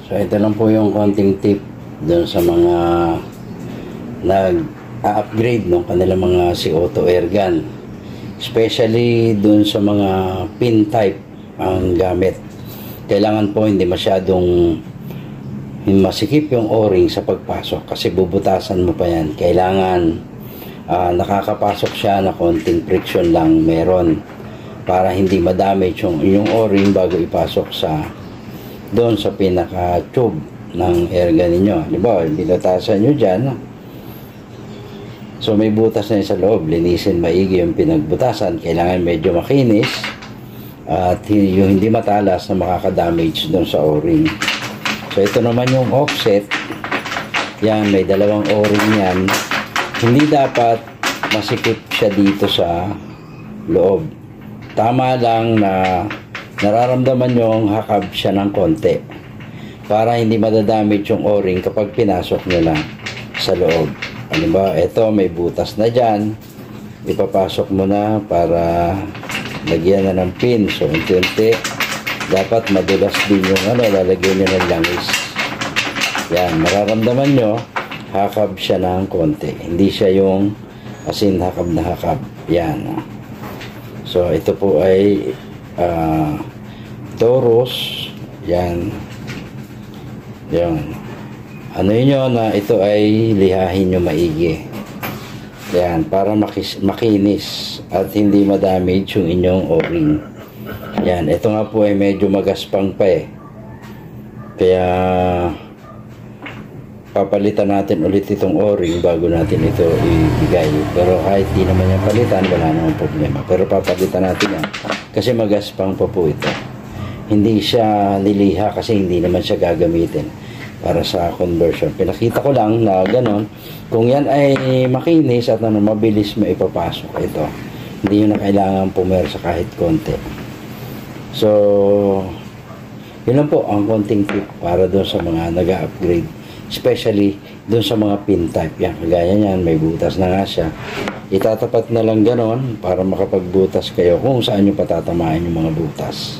So ito lang po yung konting tip doon sa mga nag-upgrade ng kanilang mga CO2 airgun, especially doon sa mga pin type ang gamit. Kailangan po hindi masyadong masikip yung o-ring sa pagpasok kasi bubutasan mo pa yan. Kailangan nakakapasok siya na konting friction lang meron para hindi madamage yung o-ring bago ipasok sa doon sa pinaka tube ng airgun ninyo. Diba, binutasan nyo dyan, so may butas na yun sa loob, linisin maigi yung pinagbutasan. Kailangan medyo makinis at yung hindi matalas na makakadamage doon sa o-ring. So ito naman yung offset, yan, may dalawang o-ring yan. Hindi dapat masikip siya dito sa loob. Tama lang na nararamdaman yung hakab siya ng konti para hindi madadamage yung o-ring kapag pinasok nyo lang sa loob. Ano ba? Ito may butas na dyan, ipapasok mo na para lagyan na ng pin. So unti-unti dapat madulas din yung lalagyan nyo ng langis. Yan, mararamdaman nyo hakab siya ng konti, hindi siya yung asin hakab na hakab. Yan. So ito po ay Taurus. Yan. Yan. Ano yun na ito ay lihahin nyo maigi. Yan. Para makinis at hindi madamage yung inyong o-ring. Yan. Ito nga po ay medyo magaspang pa eh. Kaya papalitan natin ulit itong o-ring bago natin ito ibigay. Pero kahit di naman yung palitan, wala namang problema. Pero papalitan natin yan kasi magaspang pa po ito. Hindi siya niliha kasi hindi naman siya gagamitin para sa conversion. Pinakita ko lang na ganon. Kung yan ay makinis at mabilis maipapasok ito, hindi yun na kailangan pumersa kahit konti. So yun lang po ang konting tip para doon sa mga nag-upgrade, especially doon sa mga pin type. Yan, kagaya niyan, may butas na nga siya. Itatapat na lang ganon para makapagbutas kayo kung saan nyo patatamaan yung mga butas.